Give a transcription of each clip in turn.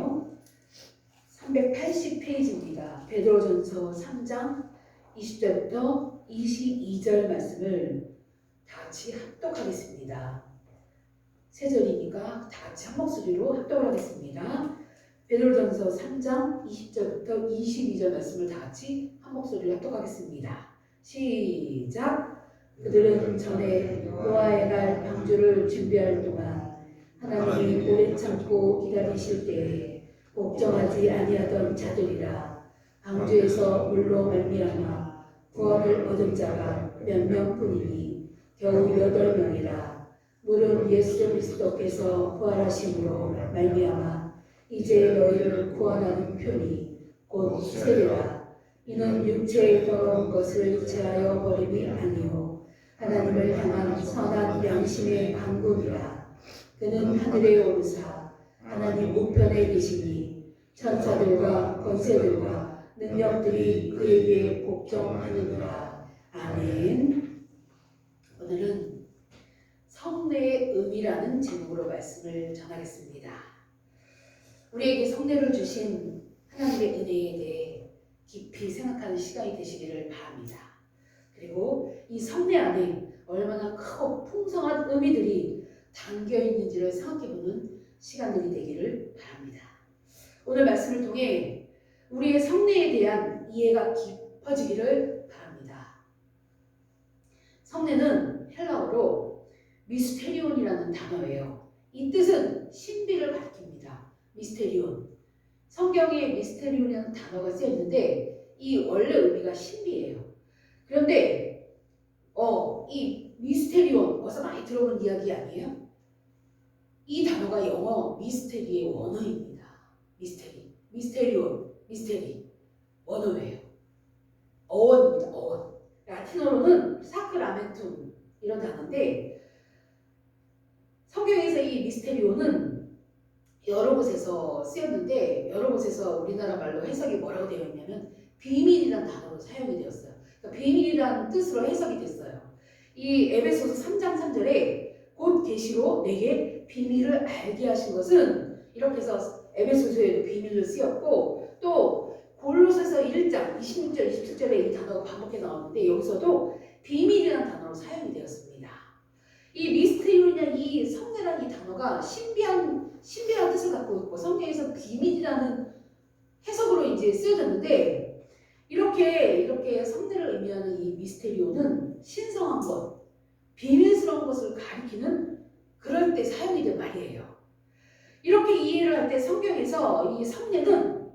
있는데요. 380페이지입니다. 베드로전서 3장 20절부터 22절 말씀을 다 같이 합독하겠습니다. 세 절이니까 다 같이 한 목소리로 합독을 하겠습니다. 베드로전서 3장 20절부터 22절 말씀을 다 같이 한 목소리로 합독하겠습니다. 시작! 그들은 전에 노아의 날 방주를 준비할 동안 하나님이 오래 참고 기다리실 때에 걱정하지 아니하던 자들이라. 방주에서 물로 말미암아 구원을 얻은 자가 몇 명뿐이니 겨우 8명이라. 물은 예수 그리스도께서 부활하심으로 말미암아 이제 너희를 구원하는 편이 곧 세례라. 이는 육체의 더러운 것을 제하여 버림이 아니요 하나님을 향한 선한 양심의 간구이라. 그는 하늘에 오르사 하나님 우편에 계시니 천사들과 권세들과 능력들이 그에게 복종하느니라. 아멘. 오늘은 성례의 의미라는 제목으로 말씀을 전하겠습니다. 우리에게 성례를 주신 하나님의 은혜에 대해 깊이 생각하는 시간이 되시기를 바랍니다. 그리고 이 성례 안에 얼마나 크고 풍성한 의미들이 담겨 있는지를 생각해보는 시간들이 되기를 바랍니다. 오늘 말씀을 통해 우리의 성례에 대한 이해가 깊어지기를 바랍니다. 성례는 헬라어로 미스테리온이라는 단어예요. 이 뜻은 신비를 가리킵니다. 미스테리온. 성경에 미스테리온이라는 단어가 쓰여 있는데 이 원래 의미가 신비예요. 그런데 이 미스테리온 어디서 많이 들어본 이야기 아니에요? 이 단어가 영어 미스테리의 원어입니다. 미스테리온, 미스테리 원어예요. 어원입니다. 어원. 라틴어로는 사크라멘툼 이런 단어인데 성경에서 이 미스테리온은 여러 곳에서 쓰였는데 여러 곳에서 우리나라 말로 해석이 뭐라고 되어 있냐면 비밀이라는 단어로 사용이 되었어요. 그러니까 비밀이라는 뜻으로 해석이 됐어요. 이 에베소서 3장 3절에 곧 계시로 내게 비밀을 알게 하신 것은 이렇게 해서 에베소서에도 비밀로 쓰였고 또 골로새서 1장 26절 27절에 이 단어가 반복해서 나오는데 여기서도 비밀이라는 단어로 사용이 되었습니다. 이 미스테리오나 이 성례라는 이 단어가 신비한 뜻을 갖고 있고 성경에서 비밀이라는 해석으로 이제 쓰여졌는데 이렇게 성례를 의미하는 이 미스테리오는 신성한 것, 비밀스러운 것을 가리키는 그럴 때 사용이 된 말이에요. 이렇게 이해를 할 때 성경에서 이 성례는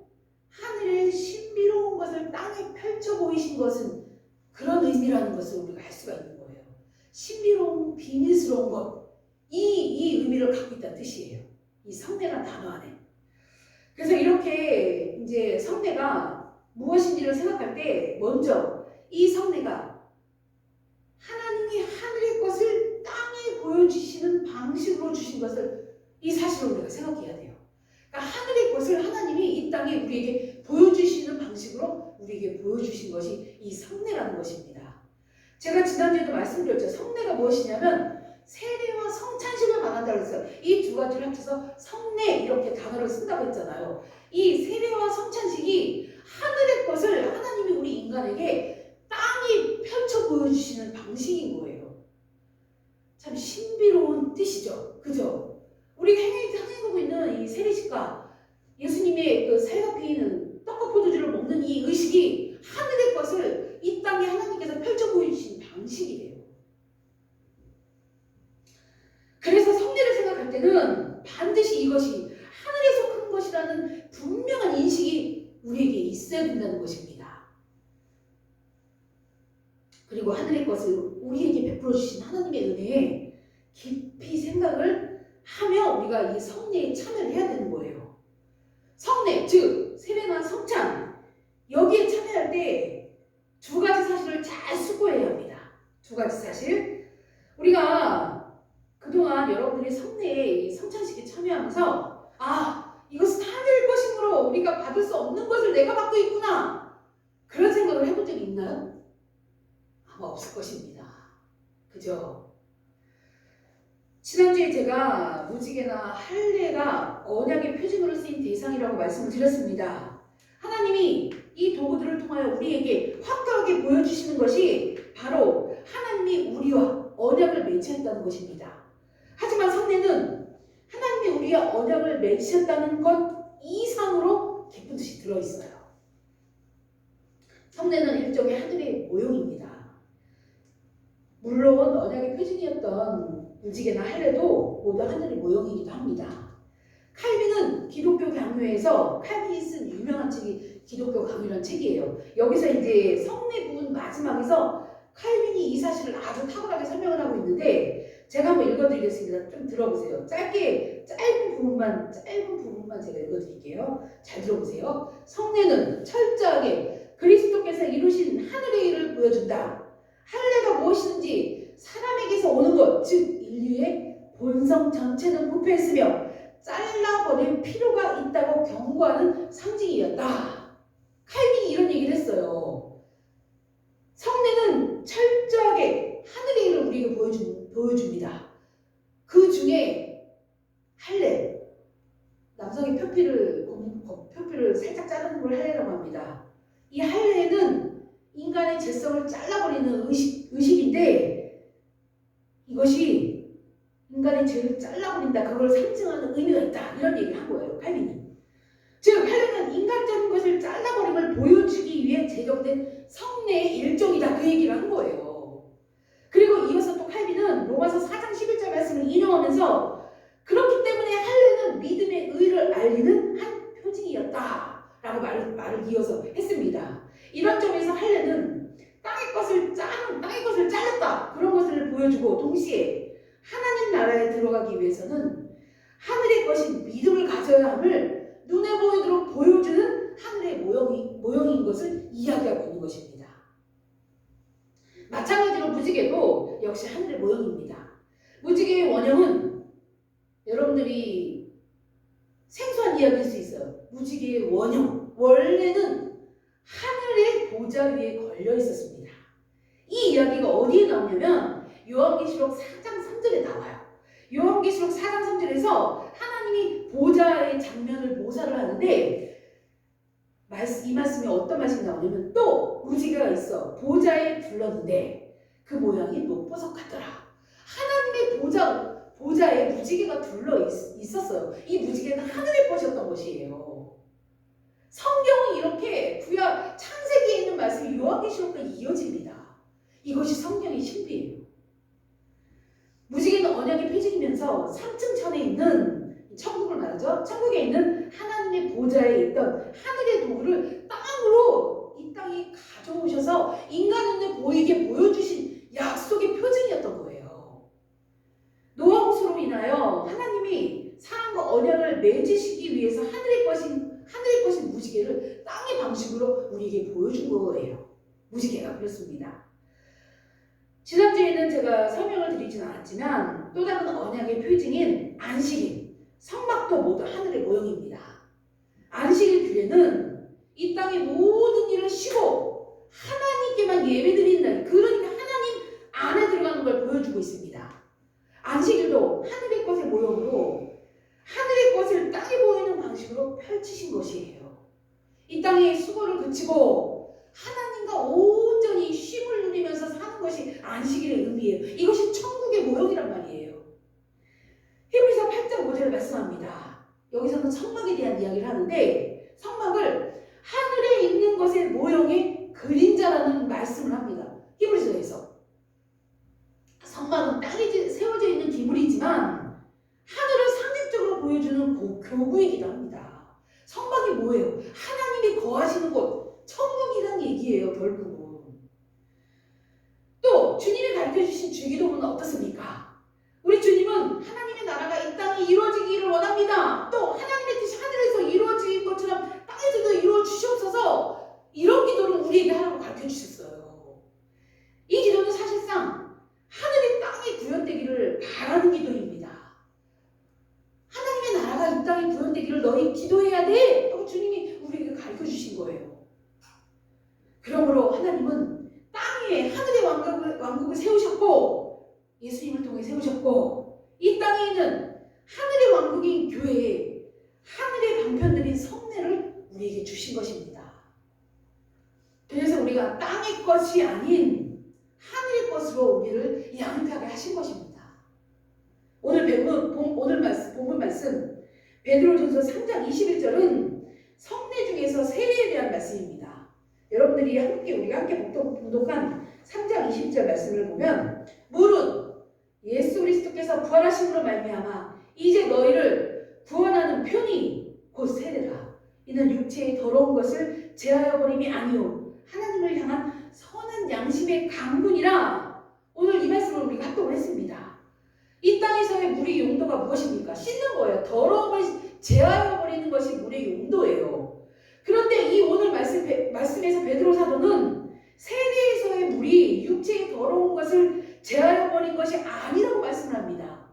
하늘의 신비로운 것을 땅에 펼쳐 보이신 것은 그런 의미라는 것을 우리가 알 수가 있는 거예요. 신비로운, 비밀스러운 것, 이 의미를 갖고 있다는 뜻이에요. 이 성례라는 단어 안에. 그래서 이렇게 이제 성례가 무엇인지를 생각할 때 먼저 이 성례가 하나님이 하늘의 것을 땅에 보여주시는 방식으로 주신 것을 이 사실을 우리가 생각해야 돼요. 그러니까 하늘의 것을 하나님이 이 땅에 우리에게 보여주시는 방식으로 우리에게 보여주신 것이 이 성례라는 것입니다. 제가 지난주에도 말씀드렸죠. 성례가 무엇이냐면 세례와 성찬식을 말한다고 했어요. 이 두 가지를 합쳐서 성례 이렇게 단어를 쓴다고 했잖아요. 이 세례와 성찬식이 하늘의 것을 하나님이 우리 인간에게 땅이 펼쳐 보여주시는 방식인 거예요. 참 신비로운 뜻이죠. 그죠? 우리가 행해보고 있는 이 세례식과 예수님의 그 살과 피는 떡과 포도주를 먹는 이 의식이 하늘의 것을 이 땅에 하나님께서 펼쳐 보여주신 방식이래요. 그래서 성례를 생각할 때는 반드시 이것이 하늘에 속한 것이라는 분명한 인식이 우리에게 있어야 된다는 것입니다. 그리고 하늘의 것을 우리에게 베풀어 주신 하나님의 은혜에 깊이 생각을 하며 우리가 이 성례에 참여를 해야 되는 거예요. 성례, 즉 세례나 성찬, 여기에 참여할 때 두 가지 사실을 잘 숙고해야 합니다. 두 가지 사실. 우리가 그동안 여러분들이 성례에 성찬식에 참여하면서 이것은 하늘 것이므로 우리가 받을 수 없는 것을 내가 받고 있구나, 그런 생각을 해본 적이 있나요? 아마 없을 것입니다. 그죠? 지난주에 제가 무지개나 할례가 언약의 표징으로 쓰인 대상이라고 말씀을 드렸습니다. 하나님이 이 도구들을 통하여 우리에게 확고하게 보여주시는 것이 바로 하나님이 우리와 언약을 맺으셨다는 것입니다. 하지만 성례는 하나님이 우리와 언약을 맺으셨다는 것 이상으로 깊은 뜻이 들어있어요. 성례는 일종의 하늘의 모형입니다. 물론 언약의 표징이었던 무지개나 할례도 모두 하늘의 모형이기도 합니다. 칼빈은 기독교 강요에서 칼빈이 쓴 유명한 책이 기독교 강요라는 책이에요. 여기서 이제 성례 부분 마지막에서 칼빈이 이 사실을 아주 탁월하게 설명을 하고 있는데 제가 한번 읽어드리겠습니다. 좀 들어보세요. 짧은 부분만 제가 읽어드릴게요. 잘 들어보세요. 성례는 철저하게 그리스도께서 이루신 하늘의 일을 보여준다. 할례가 무엇이든지 사람에게서 오는 것, 즉 인류의 본성 전체는 부패했으며 잘라버릴 필요가 있다고 경고하는 상징이었다. 칼빈이 이런 얘기를 했어요. 성례는 철저하게 하늘의 일을 우리에게 보여줍니다. 그 중에 할례, 남성의 표피를 살짝 자르는 걸 할례라고 합니다. 이 할례는 인간의 죄성을 잘라버리는 의식인데 이것이 인간의 죄를 잘라버린다. 그걸 상징하는 의미가 있다. 이런 얘기를 한 거예요. 칼빈이. 즉 할례는 인간적인 것을 잘라버림을 보여주기 위해 제정된 성례의 일종이다. 그 얘기를 한 거예요. 그리고 이어서 또 칼빈은 로마서 4장 11절 말씀을 인용하면서 그렇기 때문에 할례는 믿음의 의를 알리는 한 표징이었다. 라고 말을 이어서 했습니다. 이런 점에서 할례는 땅의 것을 잘랐다. 그런 것을 보여주고 동시에 하나님 나라에 들어가기 위해서는 하늘의 것인 믿음을 가져야 함을 눈에 보이도록 보여주는 하늘의 모형인 것을 이야기하고 있는 것입니다. 마찬가지로 무지개도 역시 하늘의 모형입니다. 무지개의 원형은 여러분들이 생소한 이야기일 수 있어요. 무지개의 원형, 원래는 하늘의 보좌 위에 걸려 있었습니다. 이 이야기가 어디에 나오냐면 요한계시록 4장 3절에 나와요. 요한계시록 4장 3절에서 하나님이 보좌의 장면을 묘사를 하는데 이 말씀에 어떤 말씀이 나오냐면 또 무지개가 있어 보좌에 둘렀는데 그 모양이 녹보석 같더라. 하나님의 보좌에 무지개가 둘러 있었어요. 이 무지개는 하늘의 것이었던 것이에요. 성경은 이렇게 구약 창세기에 있는 말씀이 요한계시록과 이어집니다. 이것이 성경의 신비예요. 무지개는 언약의 표징이면서 3층 천에 있는 천국을 말하죠. 천국에 있는 하나님의 보좌에 있던 하늘의 도구를 땅으로 이 땅에 가져오셔서 인간 눈에 보이게 보여주신 약속의 표징이었던 거예요. 노아 홍수로 인하여 하나님이 사람과 언약을 맺으시기 위해서 하늘의 것인 무지개를 땅의 방식으로 우리에게 보여준 거예요. 무지개가 그렇습니다. 지난주에는 제가 설명을 드리진 않았지만 또 다른 언약의 표징인 안식일, 성막도 모두 하늘의 모형입니다. 안식일 규례는 이 땅의 모든 일을 쉬고 하나님께만 예배드리는 날, 그러니까 하나님 안에 들어가는 걸 보여주고 있습니다. 안식일도 하늘의 것의 모형으로 하늘의 것을 땅에 보이는 방식으로 펼치신 것이에요. 이 땅의 수고를 그치고 하나님과 온전히 쉼을 누리면서 사는 것이 안식일의 의미예요. 이것이 천국의 모형이란 말이에요. 히브리서 8장 5절을 말씀합니다. 여기서는 성막에 대한 이야기를 하는데 성막을 하늘에 있는 것의 모형의 그림자라는 말씀을 합니다. 히브리서에서 성막은 땅에 세워져 있는 기물이지만 하늘을 상징적으로 보여주는 교구이기도 합니다. 성막이 뭐예요? 하나님이 거하시는 곳, 천국이란 얘기예요. 결국은. 또 주님이 가르쳐주신 주기도문은 어떻습니까? 우리 주님은 하나님의 나라가 이 땅에 이루어지기를 원합니다. 또 하나님의 뜻이 하늘에서 이루어진 것처럼 땅에서도 이루어 주시옵소서, 이런 기도를 우리에게 하라고 가르쳐주셨어요. 이 기도는 사실상 하늘이 땅에 구현되기를 바라는 기도입니다. 하나님의 나라가 이 땅에 구현되기를 너희 기도해야 돼. 주님이 우리에게 주신 것입니다. 그래서 우리가 땅의 것이 아닌 하늘의 것으로 우리를 양육하게 하신 것입니다. 오늘 본문 말씀 베드로전서 3장 21절은 성례 중에서 세례에 대한 말씀입니다. 여러분들이 우리가 함께 봉독한 3장 20절 말씀을 보면 물은 예수 그리스도께서 부활하심으로 말미암아 이제 너희를 구원하는 편이 곧 세례라. 이는 육체의 더러운 것을 제하여 버림이 아니요 하나님을 향한 선한 양심의 강군이라. 오늘 이 말씀을 우리가 합독을 했습니다. 이 땅에서의 물의 용도가 무엇입니까? 씻는 거예요. 더러움을 제하여 버리는 것이 물의 용도예요. 그런데 이 오늘 말씀에서 베드로 사도는 세례에서의 물이 육체의 더러운 것을 제하여 버린 것이 아니라고 말씀을 합니다.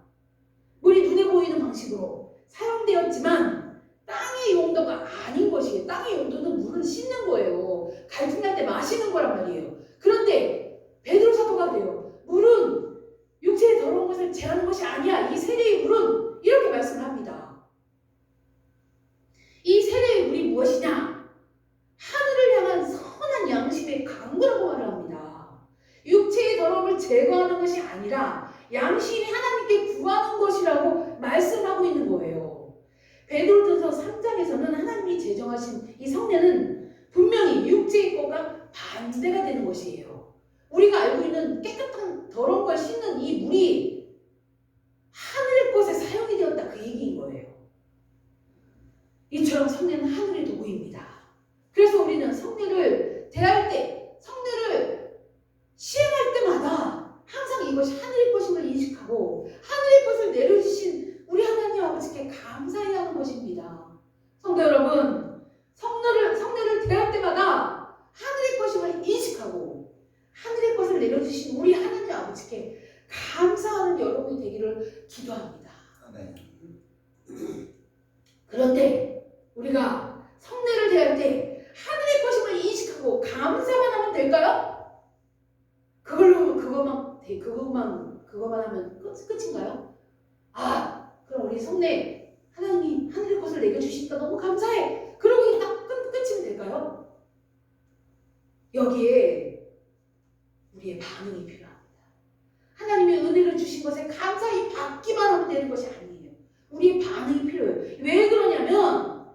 물이 눈에 보이는 방식으로 사용되었지만 땅의 용도가 아닌 것이에요. 땅의 용도는 물을 씻는 거예요. 갈증날 때 마시는 거란 말이에요. 그런데 베드로 사도가 그래요. 물은 육체의 더러운 것을 제하는 것이 아니야. 이 세례의 물은 이렇게 말씀을 합니다. 이 세례의 물이 무엇이냐? 하늘을 향한 선한 양심의 강구라고 말을 합니다. 육체의 더러움을 제거하는 것이 아니라 양심이 하나님께 구하는 것이라고 말씀하고 있는 거예요. 베드로전서 3장에서는 하나님이 제정하신 이 성례는 분명히 육체의 것과 반대가 되는 것이에요. 우리가 알고 있는 깨끗한 더러운 걸 씻는 이 물이 하늘의 것에 사용이 되었다, 그 얘기인 거예요. 이처럼 성례는 하늘의 도구입니다. 그래서 우리는 성례를 대할 때, 성례를 시행할 때마다 항상 이것이 하늘의 것임을 인식하고 하늘의 것을 내려주신 우리 하나님 아버지께 감사해야 하는 것입니다. 성도 여러분, 성례를 대할 때마다 하늘의 것임을 인식하고 하늘의 것을 내려주신 우리 하나님 아버지께 감사하는 여러분이 되기를 기도합니다. 그런데 우리가 성례를 대할 때 하늘의 것임을 인식하고 감사만 하면 될까요? 그것만 하면 끝인가요? 그럼 우리 성례 하나님이 하늘의 것을 내게 주시니까 너무 감사해. 그러고 딱 끝이면 될까요? 여기에 우리의 반응이 필요합니다. 하나님의 은혜를 주신 것에 감사히 받기만 하면 되는 것이 아니에요. 우리의 반응이 필요해요. 왜 그러냐면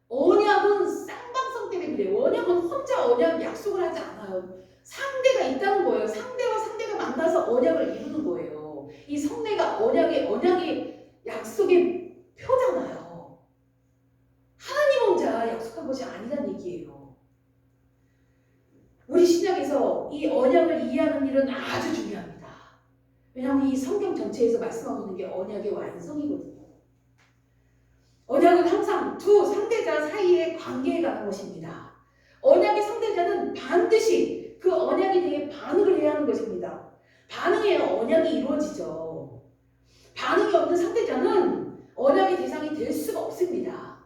언약은 쌍방성 때문에 그래요. 언약은 혼자 언약 약속을 하지 않아요. 상대가 있다는 거예요. 상대와 상대가 만나서 언약을 이루는 거예요. 이 성례가 언약의 약속의 표잖아요. 하나님 혼자 약속한 것이 아니란 얘기예요. 우리 신약에서 이 언약을 이해하는 일은 아주 중요합니다. 왜냐하면 이 성경 전체에서 말씀하고 있는 게 언약의 완성이거든요. 언약은 항상 두 상대자 사이의 관계에 관한 것입니다. 언약의 상대자는 반드시 그 언약에 대해 반응을 해야 하는 것입니다. 반응해야 언약이 이루어지죠. 반응이 없는 상대자는 언약의 대상이 될 수가 없습니다.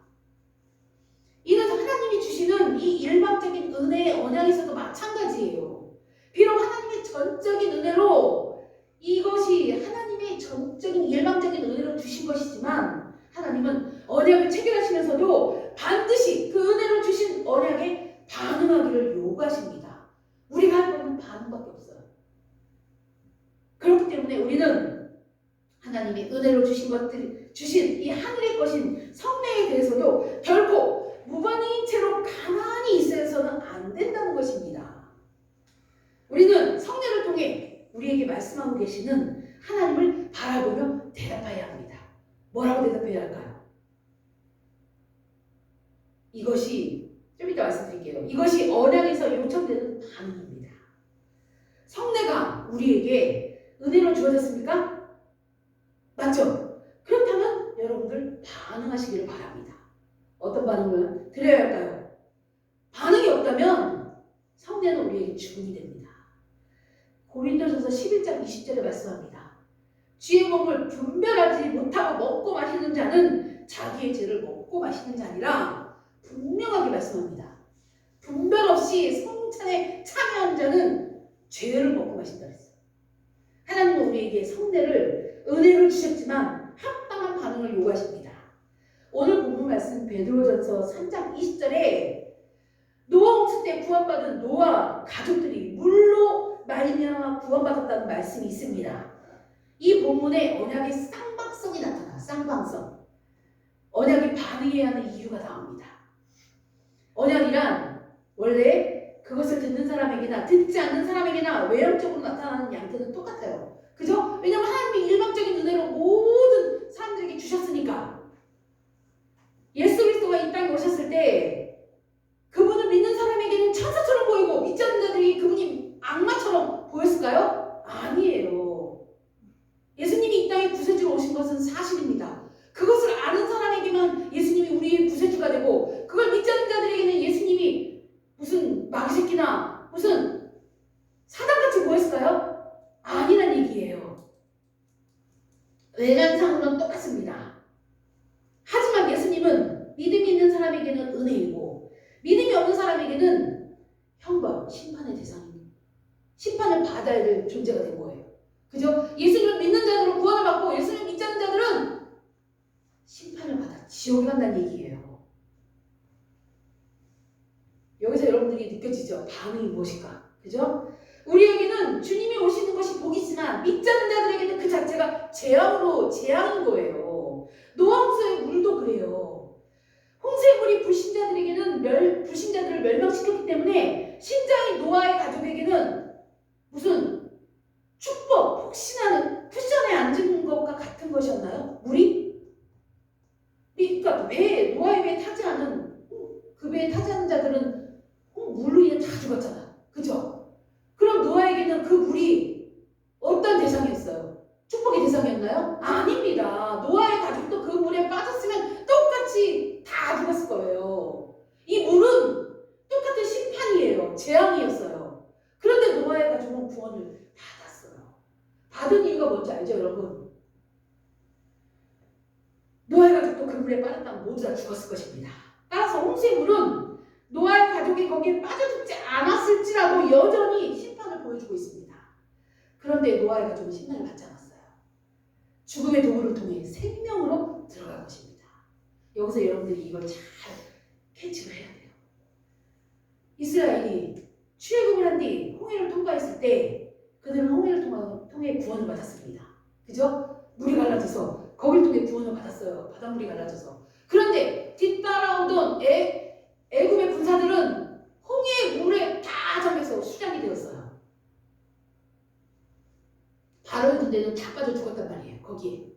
이는 하나님이 주시는 이 일방적인 은혜의 언약에서도 마찬가지예요. 비록 하나님의 전적인 은혜로 이것이 하나님의 전적인 일방적인 은혜로 주신 것이지만 하나님은 언약을 체결하시면서도 반드시 그 은혜로 주신 언약에 반응하기를 요구하십니다. 우리가 할 것은 반응밖에 없어요. 그렇기 때문에 우리는 하나님이 은혜로 주신 이 하늘의 것인 성례에 대해서도 결코 무반응인 채로 가만히 있어서는 안 된다는 것입니다. 우리는 성례를 통해 우리에게 말씀하고 계시는 하나님을 바라보며 대답해야 합니다. 뭐라고 대답해야 할까요? 이것이 좀 이따 말씀드릴게요. 이것이 언약에서 요청되는 반응입니다. 성례가 우리에게 은혜로 주어졌습니까? 맞죠? 그렇다면 여러분들 반응하시기를 바랍니다. 어떤 반응을 드려야 할까요? 반응이 없다면 성례는 우리에게 죽음이 됩니다. 고린도전서 11장 20절에 말씀합니다. 쥐의 몸을 분별하지 못하고 먹고 마시는 자는 자기의 죄를 먹고 마시는 자니라 분명하게 말씀합니다. 분별 없이 성찬에 참여한 자는 죄를 먹고 마신다 했어요. 하나님은 우리에게 성례를 은혜로 주셨지만 합당한 반응을 요구하십니다. 오늘 본문 말씀 베드로전서 3장 20절에 노아 홍수 때 구원받은 노아 가족들이 물로 말미암아 구원받았다는 말씀이 있습니다. 이 본문에 언약의 쌍방성이 나타나. 쌍방성. 언약이 반응해야 하는 이유가 나옵니다. 언약이란 원래 그것을 듣는 사람에게나 듣지 않는 사람에게나 외형적으로 나타나는 양태는 똑같아요. 그죠? 왜냐하면 하나님이 일방적인 은혜로 모든 사람들에게 주셨으니까. 예수 그리스도가 이 땅에 오셨을 때 그분을 믿는 사람에게는 천사처럼 보이고 믿지 않는 자들이 그분이 악마처럼 보였을까요? 아니에요. 예수님이 이 땅에 구세주로 오신 것은 사실입니다. 그것을 아는 사람에게만 예수님이 우리의 구세주가 되고 그걸 믿지 않는 자들에게는 예수님이 무슨 마귀새끼나 무슨 사단같이 보였을까요? 아니란 얘기예요. 외관상으로는 똑같습니다. 하지만 예수님은 믿음이 있는 사람에게는 은혜이고 믿음이 없는 사람에게는 형벌, 심판의 대상입니다. 심판을 받아야 될 존재가 된 거예요. 그죠? 예수님을 믿는 자들은 구원을 받고 예수님을 믿지 않는 자들은 심판을 받아 지옥에 간다는 얘기예요. 여기서 여러분들이 느껴지죠? 반응이 무엇일까? 그죠? 우리에게는 주님이 오시는 것이 복이지만 믿지 않는 자들에게는 그 자체가 재앙인 거예요. 노아 홍수의 물도 그래요. 홍수의 물이 불신자들을 멸망시켰기 때문에 신자인 노아의 가족에게는 무슨 축복, 쿠션에 앉은 것과 같은 것이었나요? 물이? 그러니까 노아의 배에 타지 않은 그 배에 타지 않는 자들은 물로 인해 다 죽었잖아. 그죠? 그럼 노아에게는 그 물이 어떤 대상이었어요? 축복의 대상이었나요? 아닙니다. 노아의 가족도 그 물에 빠졌으면 똑같이 다 죽었을 거예요. 이 물은 똑같은 심판이에요. 재앙이었어요. 그런데 노아의 가족은 구원을 받았어요. 받은 이유가 뭔지 알죠, 여러분? 노아의 가족도 그 물에 빠졌다면 모두 다 죽었을 것입니다. 따라서 홍수의 물은 노아의 가족이 거기에 빠져 죽지 않았을지라도 여전히 심판을 보여주고 있습니다. 그런데 노아의 가족은 심판을 받지 않았어요. 죽음의 도구를 통해 생명으로 들어갈 것입니다. 여기서 여러분들이 이걸 잘 캐치를 해야 돼요. 이스라엘이 출애굽을 한 뒤 홍해를 통과했을 때 그들은 홍해를 통해 구원을 받았습니다. 그죠? 물이 갈라져서 거길 통해 구원을 받았어요. 바닷물이 갈라져서. 그런데 뒤따라오던 애굽의 군사들은 홍해의 물에 다 잠겨서 수장이 되었어요. 바로의 군대는 다 빠져 죽었단 말이에요. 거기에.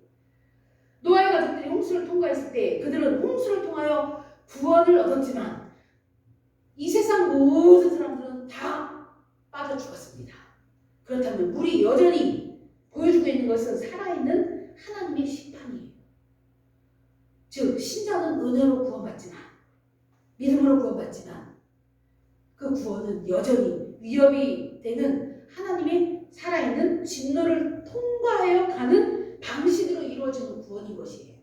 노아의 가족들이 홍수를 통과했을 때 그들은 홍수를 통하여 구원을 얻었지만 이 세상 모든 사람들은 다 빠져 죽었습니다. 그렇다면 물이 여전히 보여주고 있는 것은 살아있는 하나님의 심판이에요. 즉 신자는 은혜로 구원받지만 믿음으로 구원받지만 그 구원은 여전히 위협이 되는 하나님의 살아있는 진노를 통과하여 가는 방식으로 이루어지는 구원인 것이에요.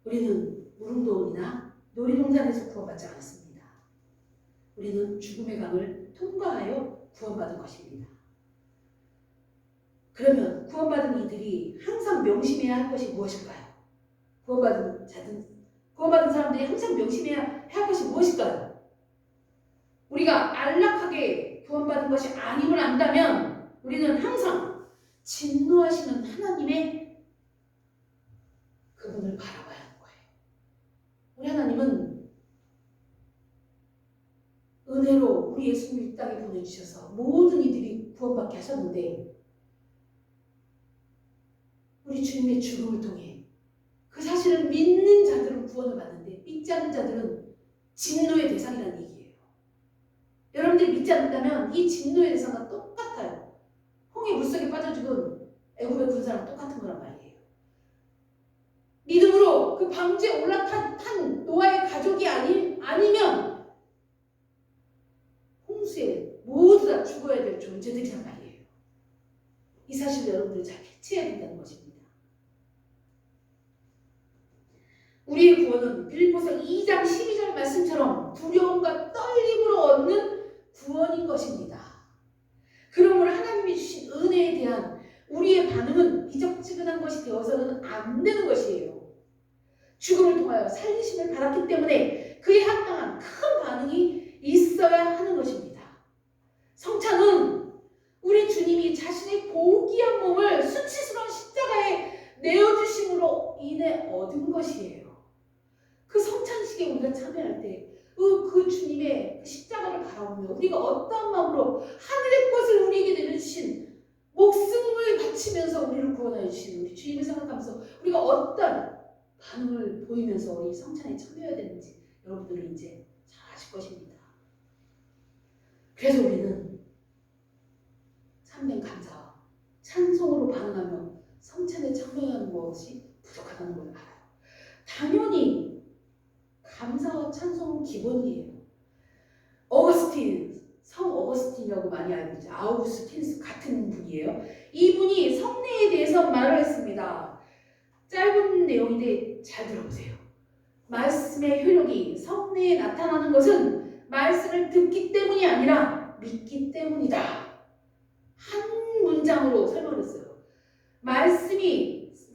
우리는 무릉도원이나 놀이동산에서 구원받지 않았습니다. 우리는 죽음의 강을 통과하여 구원받은 것입니다. 그러면 구원받은 이들이 항상 명심해야 할 것이 무엇일까요? 구원받은 사람들이 항상 명심해야 할 것이 무엇일까요? 우리가 안락하게 구원받은 것이 아님을 안다면 우리는 항상 진노하시는 하나님의 그분을 바라봐야 하는 거예요. 우리 하나님은 은혜로 우리 예수님을 이 땅에 보내주셔서 모든 이들이 구원받게 하셨는데 우리 주님의 죽음을 통해 그 사실을 믿는 자들은 구원을 받는데 믿지 않는 자들은 진노의 대상이라는 얘기예요. 여러분들이 믿지 않는다면 이 진노의 대상과 똑같아요. 홍해 물속에 빠져 죽은 애굽의 군사랑 똑같은 거란 말이에요. 믿음으로 그 방주에 올라탄 노아의 가족이 아니면 홍수에 모두 다 죽어야 될 존재들이란 말이에요. 이 사실을 여러분들이 잘 캐치해야 된다는 것입니다. 우리의 구원은 빌립보서 2장 12절 말씀처럼 두려움과 떨림으로 얻는 구원인 것입니다. 그러므로 하나님이 주신 은혜에 대한 우리의 반응은 미적지근한 것이 되어서는 안 되는 것이에요. 죽음을 통하여 살리심을 받았기 때문에 그에 합당한 큰 반응이 있어야 하는 것입니다. 성찬은 우리 주님이 자신의 고귀한 몸을 수치스러운 십자가에 내어주심으로 인해 얻은 것이에요. 그 성찬식에 우리가 참여할 때 그 주님의 십자가를 바라보며 우리가 어떠한 마음으로 하늘의 것을 우리에게 내려주신 목숨을 바치면서 우리를 구원하여 주신 우리 주님을 생각하면서 우리가 어떤 반응을 보이면서 이 성찬에 참여해야 되는지 여러분들은 이제 잘 아실 것입니다. 그래서 우리는 참된 감사와 찬송으로 반응하며 성찬에 참여하는 것이 부족하다는 걸 알아요. 당연히 감사와 찬송은 기본이에요. 성 어거스틴이라고 많이 알고 있죠. 아우구스틴스 같은 분이에요. 이분이 성례에 대해서 말을 했습니다. 짧은 내용인데 잘 들어보세요. 말씀의 효력이 성례에 나타나는 것은 말씀을 듣기 때문이 아니라 믿기 때문이다. 한 문장으로 설명을 했어요.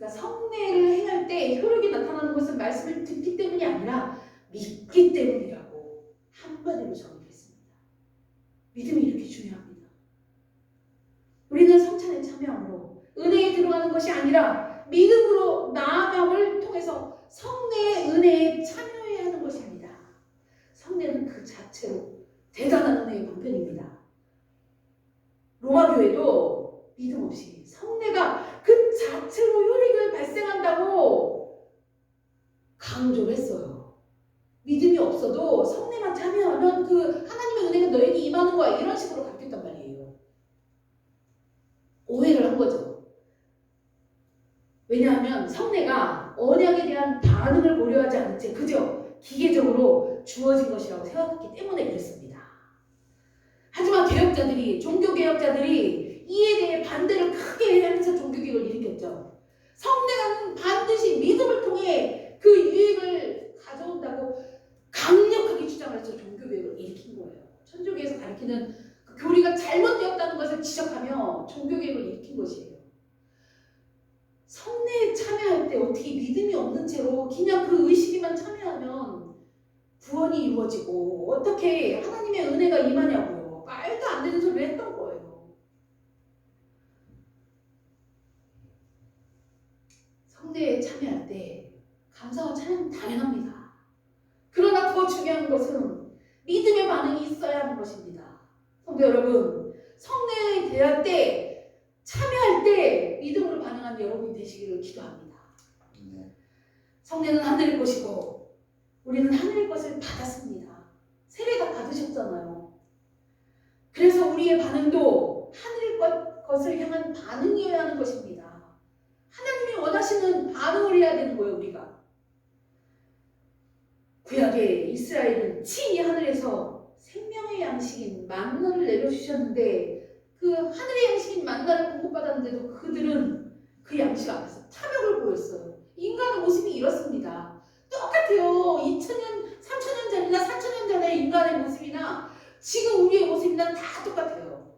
그러니까 성례를 행할 때 효력이 나타나는 것은 말씀을 듣기 때문이 아니라 믿기 때문이라고 한마디로 정의했습니다. 믿음이 이렇게 중요합니다. 우리는 성찬에 참여함으로 은혜에 들어가는 것이 아니라 믿음으로 나아감을 통해서 성례의 은혜에 참여해야 하는 것입니다. 성례는 그 자체로 대단한 은혜의 방편입니다. 로마 교회도 믿음 없이 성례가 그 자체로 효력을 발생한다고 강조를 했어요. 믿음이 없어도 성례만 참여하면 그 하나님의 은혜가 너에게 임하는 거야 이런 식으로 가르쳤단 말이에요. 오해를 한 거죠. 왜냐하면 성례가 언약에 대한 반응을 고려하지 않은 채 그저 기계적으로 주어진 것이라고 생각했기 때문에 그랬습니다. 하지만 종교개혁자들이 이에 대해 반대를 크게 하면서 종교개혁을 일으켰죠. 성례는 반드시 믿음을 통해 그 유익을 가져온다고 강력하게 주장을 해서 종교개혁을 일으킨 거예요. 천주교에서 가르치는 그 교리가 잘못되었다는 것을 지적하며 종교개혁을 일으킨 것이에요. 성례에 참여할 때 어떻게 믿음이 없는 채로 그냥 그 의식에만 참여하면 구원이 이루어지고 어떻게 하나님의 은혜가 임하냐고요. 말도 안 되는 소리를 했던 거예요. 성례에 참여할 때 감사와 찬양은 당연합니다. 그러나 더 중요한 것은 믿음의 반응이 있어야 하는 것입니다. 성도 여러분, 성례에 대할 때 참여할 때 믿음으로 반응하는 여러분이 되시기를 기도합니다. 성례는 하늘의 것이고 우리는 하늘의 것을 받았습니다. 세례 다 받으셨잖아요. 그래서 우리의 반응도 하늘의 것을 향한 반응이어야 하는 것입니다. 하나님이 원하시는 반응을 해야 되는 거예요, 우리가. 구약의 이스라엘은 친히 하늘에서 생명의 양식인 만나를 내려주셨는데 그 하늘의 양식인 만나를 공급받았는데도 그들은 그 양식 앞에서 탐욕을 보였어요. 인간의 모습이 이렇습니다. 똑같아요. 2000년, 3000년 전이나 4000년 전의 인간의 모습이나 지금 우리의 모습이나 다 똑같아요.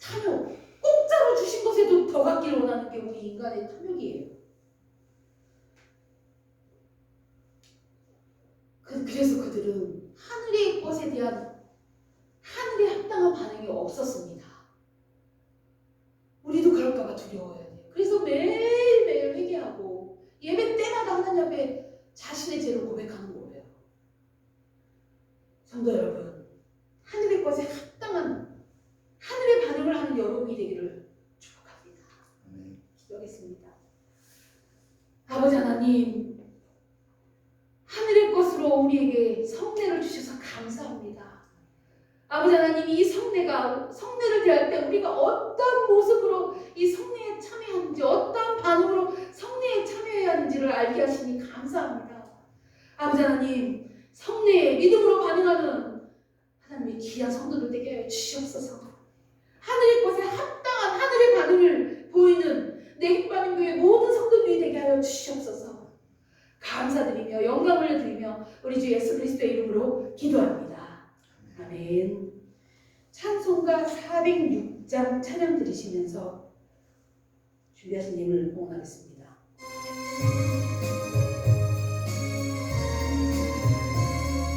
탐욕. 공짜로 주신 것에도 더 갖기를 원하는 게 우리 인간의 탐욕이에요. 그래서 그들은 하늘의 것에 대한 하늘에 합당한 반응이 없었습니다. 우리도 그럴까봐 두려워야 돼요. 그래서 매일매일 회개하고 예배 때마다 하나님 앞에 자신의 죄를 고백하는 거예요. 성도 여러분, 하늘의 것에 합당한 하늘의 반응을 하는 여러분이 되기를 축복합니다. 기도하겠습니다. 아버지 하나님, 하늘의 것으로 우리에게 성례를 주셔서 감사합니다. 아버지 하나님, 이 성례를 대할 때 우리가 어떤 모습으로 이 성례에 참여하는지, 어떤 반응으로 성례에 참여해야 하는지를 알게 하시니 감사합니다. 아버지 하나님, 성례에 믿음으로 반응하는 하나님의 귀한 성도들 되게 하여 주시옵소서. 하늘의 것에 합당한 하늘의 반응을 보이는 내기빠른 교회 모든 성도들이 되게 하여 주시옵소서. 감사드리며 영광 올려드리며 우리 주 예수 그리스도의 이름으로 기도합니다. 아멘. 찬송가 406장 찬양 들으시면서 준비하신 님을 응원하겠습니다.